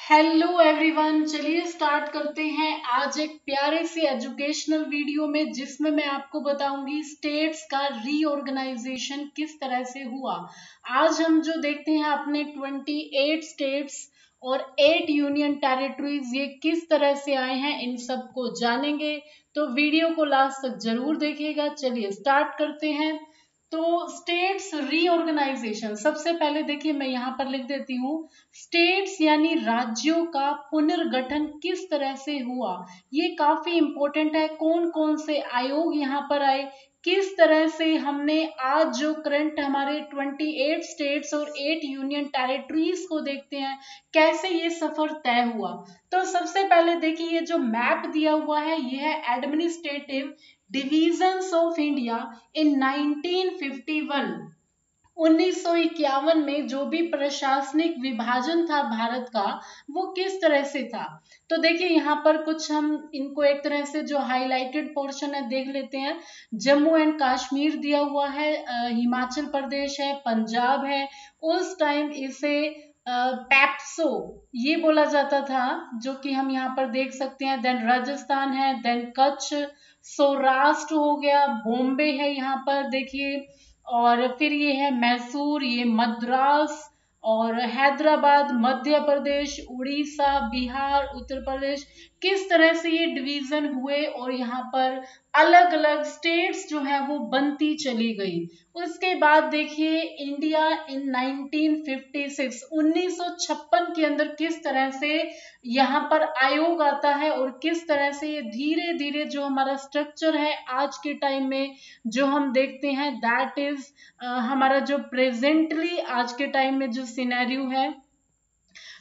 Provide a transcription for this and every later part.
Hello everyone, चलिए start करते हैं आज एक प्यारे से एजुकेशनल वीडियो में जिसमें मैं आपको बताऊंगी स्टेट्स का रीऑर्गेनाइजेशन किस तरह से हुआ। आज हम जो देखते हैं अपने 28 स्टेट्स और 8 यूनियन टेरिटरीज ये किस तरह से आए हैं इन सब को जानेंगे। तो वीडियो को लास्ट तक जरूर देखिएगा। चलिए स्टार्ट करते हैं। तो स्टेट्स रीऑर्गेनाइजेशन, सबसे पहले देखिए मैं यहाँ पर लिख देती हूँ स्टेट्स यानी राज्यों का पुनर्गठन किस तरह से हुआ। ये काफी इंपॉर्टेंट है। कौन कौन से आयोग यहाँ पर आए, किस तरह से हमने आज जो करंट हमारे 28 स्टेट्स और 8 यूनियन टेरिटरीज को देखते हैं, कैसे ये सफर तय हुआ। तो सबसे पहले देखिए ये जो मैप दिया हुआ है ये है administrative divisions of India in 1951। 1951 में जो भी प्रशासनिक विभाजन था भारत का वो किस तरह से था। तो देखिए यहाँ पर कुछ हम इनको एक तरह से जो हाईलाइटेड पोर्शन है देख लेते हैं। जम्मू एंड कश्मीर दिया हुआ है, हिमाचल प्रदेश है, पंजाब है। उस टाइम इसे पैप्सो ये बोला जाता था, जो कि हम यहाँ पर देख सकते हैं। देन राजस्थान है, देन कच्छ, सौराष्ट्र हो गया, बॉम्बे है यहाँ पर देखिए, और फिर ये है मैसूर, ये मद्रास और हैदराबाद, मध्य प्रदेश, उड़ीसा, बिहार, उत्तर प्रदेश। किस तरह से ये डिवीजन हुए और यहाँ पर अलग अलग स्टेट्स जो है वो बनती चली गई। उसके बाद देखिए इंडिया इन 1956 1956 के अंदर किस तरह से यहाँ पर आयोग आता है और किस तरह से ये धीरे धीरे जो हमारा स्ट्रक्चर है आज के टाइम में जो हम देखते हैं दैट इज हमारा जो प्रेजेंटली आज के टाइम में जो सिनेरियो है।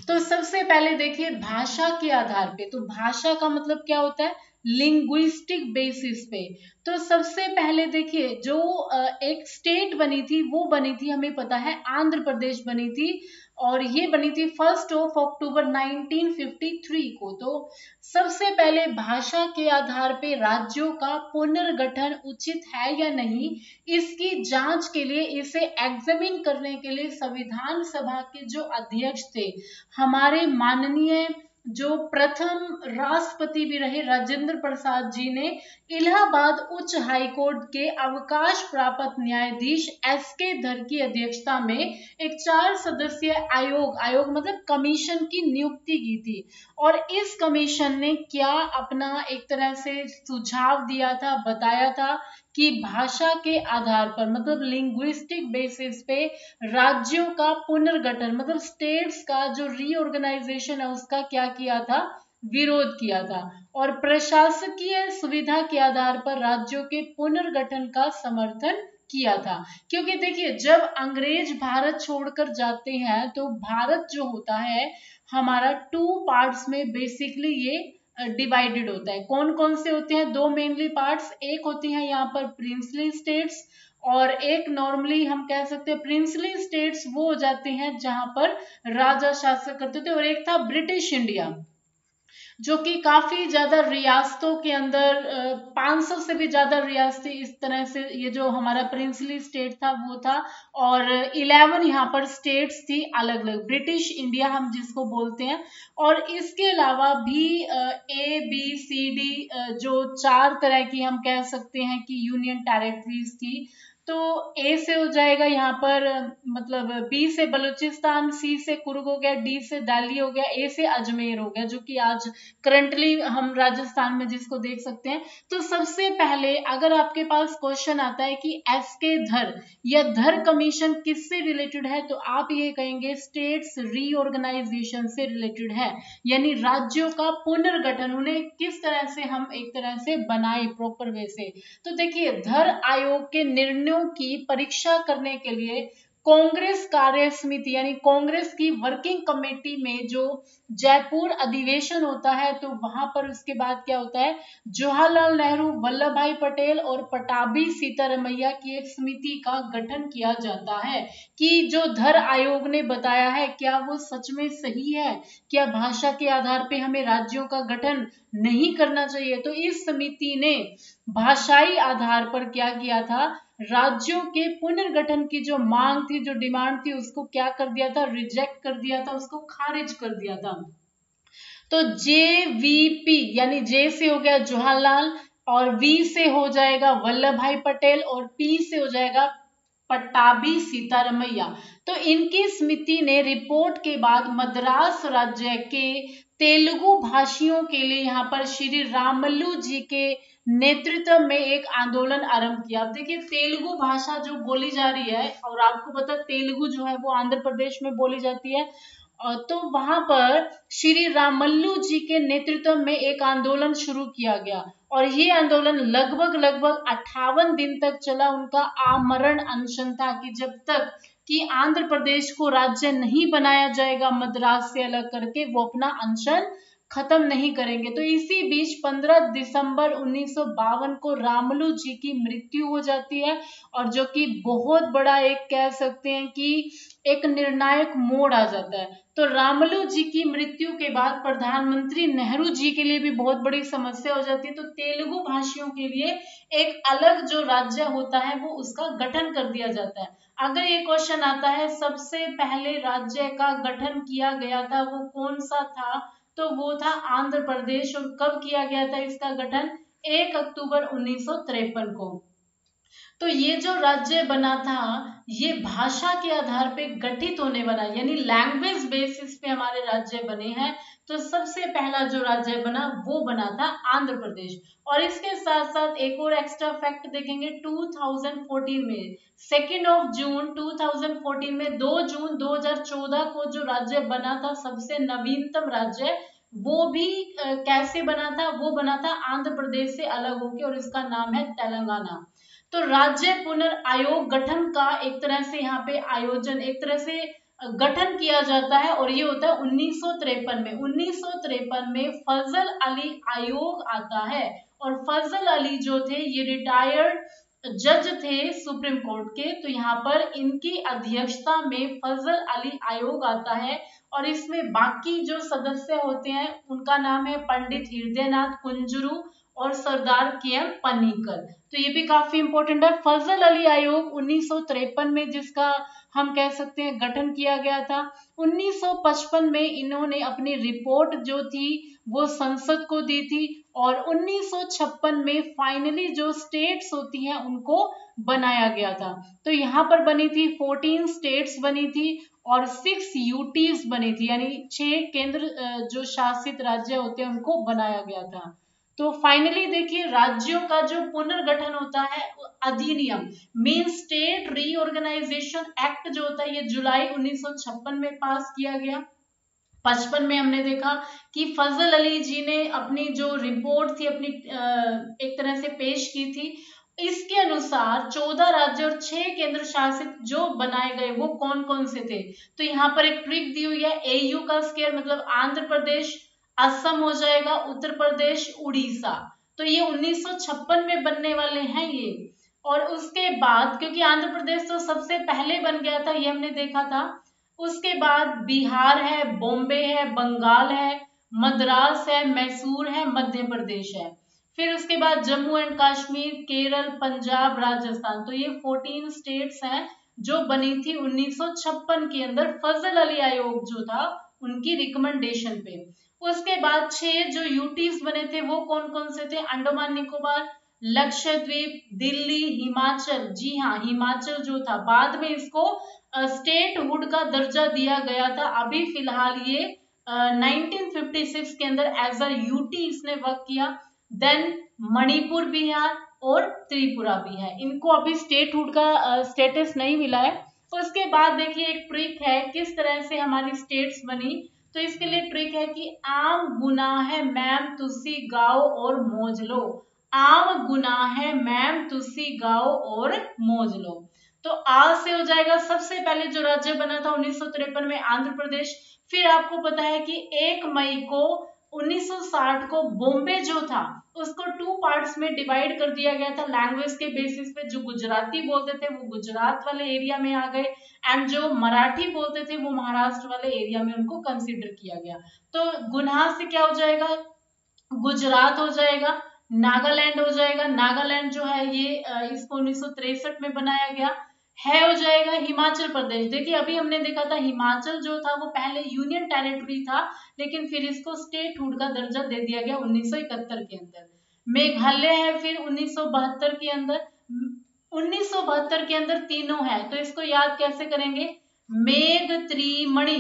तो सबसे पहले देखिए भाषा के आधार पे, तो भाषा का मतलब क्या होता है, लिंग्विस्टिक बेसिस पे। तो सबसे पहले देखिए जो एक स्टेट बनी थी वो बनी थी, हमें पता है आंध्र प्रदेश बनी थी, और ये बनी थी 1 अक्टूबर 1953 को। तो सबसे पहले भाषा के आधार पे राज्यों का पुनर्गठन उचित है या नहीं, इसकी जांच के लिए, इसे एग्जामिन करने के लिए संविधान सभा के जो अध्यक्ष थे हमारे माननीय जो प्रथम राष्ट्रपति भी रहे राजेंद्र प्रसाद जी ने इलाहाबाद उच्च हाईकोर्ट के अवकाश प्राप्त न्यायाधीश एस.के. धर की अध्यक्षता में एक 4 सदस्यीय आयोग मतलब कमीशन की नियुक्ति की थी। और इस कमीशन ने क्या अपना एक तरह से सुझाव दिया था, बताया था कि भाषा के आधार पर मतलब लिंग्विस्टिक बेसिस पे राज्यों का पुनर्गठन मतलब स्टेट्स का जो रीऑर्गेनाइजेशन है उसका क्या किया था, विरोध किया था। और प्रशासकीय सुविधा के आधार पर राज्यों के पुनर्गठन का समर्थन किया था। क्योंकि देखिए जब अंग्रेज भारत छोड़कर जाते हैं तो भारत जो होता है हमारा 2 पार्ट्स में बेसिकली ये डिवाइडेड होता है। कौन कौन से होते हैं, 2 मेनली पार्ट्स, एक होती है यहाँ पर प्रिंसली स्टेट्स और एक नॉर्मली हम कह सकते हैं प्रिंसली स्टेट्स वो हो जाते हैं जहां पर राजा शासक करते थे, और एक था ब्रिटिश इंडिया जो कि काफी ज्यादा रियासतों के अंदर 500 से भी ज्यादा रियासतें इस तरह से, ये जो हमारा प्रिंसली स्टेट था वो था, और 11 यहाँ पर स्टेट्स थी अलग अलग, ब्रिटिश इंडिया हम जिसको बोलते हैं। और इसके अलावा भी ए बी सी डी जो 4 तरह की हम कह सकते हैं कि यूनियन टेरिटरीज थी। तो ए से हो जाएगा यहाँ पर मतलब बी से बलूचिस्तान, सी से कुर्ग हो गया, डी से दिल्ली हो गया, ए से अजमेर हो गया जो कि आज करंटली हम राजस्थान में जिसको देख सकते हैं। तो सबसे पहले अगर आपके पास क्वेश्चन आता है कि एस.के. धर या धर कमीशन किससे रिलेटेड है, तो आप ये कहेंगे स्टेट्स रीऑर्गेनाइजेशन से रिलेटेड है, यानी राज्यों का पुनर्गठन, उन्हें किस तरह से हम एक तरह से बनाए प्रॉपर वे से। तो देखिए धर आयोग के निर्णयों की परीक्षा करने के लिए कांग्रेस कार्य समिति यानी कांग्रेस की वर्किंग कमेटी में जो जयपुर अधिवेशन होता है तो वहां पर उसके बाद क्या होता है, जवाहरलाल नेहरू, वल्लभ भाई पटेल और पटाभी सीतारमैया की एक समिति का गठन किया जाता है कि जो धर आयोग ने बताया है क्या वो सच में सही है, क्या भाषा के आधार पे हमें राज्यों का गठन नहीं करना चाहिए। तो इस समिति ने भाषाई आधार पर क्या किया था, राज्यों के पुनर्गठन की जो मांग थी, जो डिमांड थी, उसको क्या कर दिया था, रिजेक्ट कर दिया था, उसको खारिज कर दिया था। तो JVP यानी जे से हो गया जवाहरलाल, और वी से हो जाएगा वल्लभ भाई पटेल, और पी से हो जाएगा पट्टाभी सीतारमैया। तो इनकी समिति ने रिपोर्ट के बाद मद्रास राज्य के तेलुगु भाषियों के लिए यहाँ पर श्री रामल्लू जी के नेतृत्व में एक आंदोलन आरंभ किया। अब देखिए तेलुगु भाषा जो बोली जा रही है, और आपको पता तेलुगु जो है वो आंध्र प्रदेश में बोली जाती है, तो वहां पर श्री रामल्लू जी के नेतृत्व में एक आंदोलन शुरू किया गया, और ये आंदोलन लगभग 58 दिन तक चला। उनका आमरण अनशन था कि जब तक कि आंध्र प्रदेश को राज्य नहीं बनाया जाएगा मद्रास से अलग करके, वो अपना अनशन खत्म नहीं करेंगे। तो इसी बीच 15 दिसंबर 1952 को रामलू जी की मृत्यु हो जाती है, और जो कि बहुत बड़ा एक कह सकते हैं कि एक निर्णायक मोड़ आ जाता है। तो रामलू जी की मृत्यु के बाद प्रधानमंत्री नेहरू जी के लिए भी बहुत बड़ी समस्या हो जाती है। तो तेलुगु भाषियों के लिए एक अलग जो राज्य होता है वो उसका गठन कर दिया जाता है। अगर ये क्वेश्चन आता है सबसे पहले राज्य का गठन किया गया था वो कौन सा था, तो वो था आंध्र प्रदेश। और कब किया गया था इसका गठन? 1 अक्टूबर 1953 को। तो ये जो राज्य बना था ये भाषा के आधार पे गठित होने वाला, यानी लैंग्वेज बेसिस पे हमारे राज्य बने हैं। तो सबसे पहला जो राज्य बना वो बना था आंध्र प्रदेश। और इसके साथ साथ एक और एक्स्ट्रा फैक्ट देखेंगे, 2014 में 2 जून 2014 में 2 जून 2014 को जो राज्य बना था सबसे नवीनतम राज्य, वो भी कैसे बना था? वो बना था आंध्र प्रदेश से अलग होकर, और इसका नाम है तेलंगाना। तो राज्य पुनर्आयोग गठन का एक तरह से यहाँ पे आयोजन, एक तरह से गठन किया जाता है, और ये होता है 1953 में। 1953 में फजल अली आयोग आता है, और फजल अली जो थे ये रिटायर्ड जज थे सुप्रीम कोर्ट के। तो यहाँ पर इनकी अध्यक्षता में फजल अली आयोग आता है, और इसमें बाकी जो सदस्य होते हैं उनका नाम है पंडित हृदयनाथ कुंजरू और सरदार KM पन्नीकर। तो ये भी काफी इंपॉर्टेंट है। फजल अली आयोग 1953 में जिसका हम कह सकते हैं गठन किया गया था। 1955 में इन्होंने अपनी रिपोर्ट जो थी वो संसद को दी थी, और 1956 में फाइनली जो स्टेट्स होती हैं उनको बनाया गया था। तो यहाँ पर बनी थी 14 स्टेट्स बनी थी, और 6 यूटीज बनी थी, यानी 6 केंद्र जो शासित राज्य होते हैं उनको बनाया गया था। तो फाइनली देखिए राज्यों का जो पुनर्गठन होता है अधिनियम, मीन स्टेट रीऑर्गेनाइजेशन एक्ट जो होता है ये जुलाई 1956 में पास किया गया। 55 में हमने देखा कि फजल अली जी ने अपनी जो रिपोर्ट थी अपनी एक तरह से पेश की थी। इसके अनुसार 14 राज्य और 6 केंद्र शासित जो बनाए गए वो कौन कौन से थे? तो यहाँ पर एक ट्रिक दी हुई है, AU का स्क्वायर मतलब आंध्र प्रदेश, असम हो जाएगा, उत्तर प्रदेश, उड़ीसा। तो ये 1956 में बनने वाले हैं ये। और उसके बाद क्योंकि आंध्र प्रदेश तो सबसे पहले बन गया था ये हमने देखा था, उसके बाद बिहार है, बॉम्बे है, बंगाल है, मद्रास है, मैसूर है, मध्य प्रदेश है। फिर उसके बाद जम्मू एंड कश्मीर, केरल, पंजाब, राजस्थान। तो ये 14 स्टेट्स हैं जो बनी थी 1956 के अंदर फजल अली आयोग जो था उनकी रिकमेंडेशन पे। उसके बाद 6 जो यूटीज बने थे वो कौन कौन से थे? अंडमान निकोबार, लक्षद्वीप, दिल्ली, हिमाचल। जी हाँ, हिमाचल जो था बाद में इसको स्टेटहुड का दर्जा दिया गया था। अभी फिलहाल ये 1956 के अंदर एज अ यूटी इसने वर्क किया। देन मणिपुर भी है और त्रिपुरा भी है, इनको अभी स्टेटहुड का स्टेटस नहीं मिला है। उसके बाद देखिए एक ट्रिक है किस तरह से हमारी स्टेट्स बनी। तो इसके लिए ट्रिक है कि आम गुनाह है मैम तुसी गाओ और मौज लो। आम गुनाह है मैम तुसी गाओ और मौज लो। तो आ से हो जाएगा सबसे पहले जो राज्य बना था 1953 में आंध्र प्रदेश। फिर आपको पता है कि 1 मई को 1960 को बॉम्बे जो था उसको 2 पार्ट्स में डिवाइड कर दिया गया था लैंग्वेज के बेसिस पे। जो गुजराती बोलते थे वो गुजरात वाले एरिया में आ गए, एंड जो मराठी बोलते थे वो महाराष्ट्र वाले एरिया में उनको कंसिडर किया गया। तो गुनाह से क्या हो जाएगा? गुजरात हो जाएगा, नागालैंड हो जाएगा। नागालैंड जो है ये इसको 1963 में बनाया गया। है हो जाएगा हिमाचल प्रदेश। देखिए अभी हमने देखा था हिमाचल जो था वो पहले यूनियन टेरिटरी था, लेकिन फिर इसको स्टेटहुड का दर्जा दे दिया गया 1971 के अंदर। मेघालय है फिर 1972 के अंदर। 1972 के अंदर तीनों है, तो इसको याद कैसे करेंगे? मेघ त्रिमणि,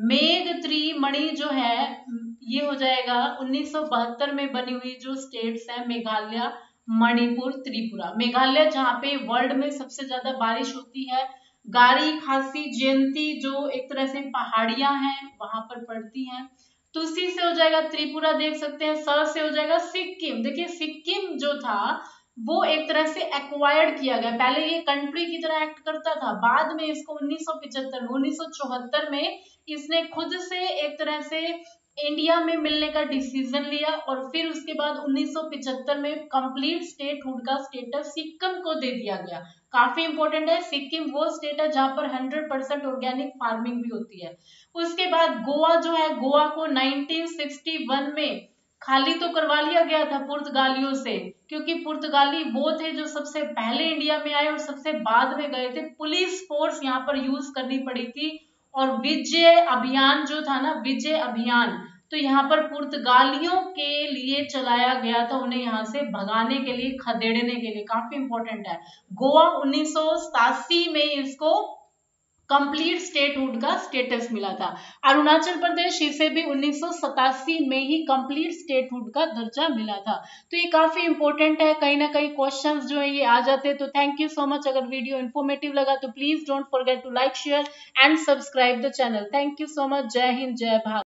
मेघ त्रिमणि जो है ये हो जाएगा 1972 में बनी हुई जो स्टेट्स है, मेघालय, मणिपुर, त्रिपुरा। मेघालय जहाँ पे वर्ल्ड में सबसे ज्यादा बारिश होती है, गारी खासी जयंती जो एक तरह से पहाड़ियां हैं वहां पर पड़ती हैं। तो उसी से हो जाएगा त्रिपुरा, देख सकते हैं। स से हो जाएगा सिक्किम। देखिए सिक्किम जो था वो एक तरह से एक्वायर्ड किया गया, पहले ये कंट्री की तरह एक्ट करता था, बाद में इसको 1975 में 1974 में इसने खुद से एक तरह से इंडिया में मिलने का डिसीजन लिया, और फिर उसके बाद 1975 में कंप्लीट स्टेटहुड का स्टेटस सिक्किम को दे दिया गया। काफी इंपॉर्टेंट है, सिक्किम वो स्टेट है जहां पर 100% ऑर्गेनिक फार्मिंग भी होती है। उसके बाद गोवा जो है, गोवा को 1961 में खाली तो करवा लिया गया था पुर्तगालियों से, क्योंकि पुर्तगाली वो थे जो सबसे पहले इंडिया में आए और सबसे बाद में गए थे। पुलिस फोर्स यहाँ पर यूज करनी पड़ी थी, और विजय अभियान जो था ना, विजय अभियान, तो यहाँ पर पुर्तगालियों के लिए चलाया गया था, उन्हें यहाँ से भगाने के लिए, खदेड़ने के लिए। काफी इंपॉर्टेंट है। गोवा 1987 में इसको कंप्लीट स्टेटहुड का स्टेटस मिला था। अरुणाचल प्रदेश, इसे भी 1987 में ही कंप्लीट स्टेटहुड का दर्जा मिला था। तो ये काफी इंपॉर्टेंट है, कहीं ना कहीं क्वेश्चंस जो है ये आ जाते हैं। तो थैंक यू सो मच। अगर वीडियो इन्फॉर्मेटिव लगा तो please don't forget to like, share and subscribe the channel. Thank you so much. जय हिंद, जय भारत।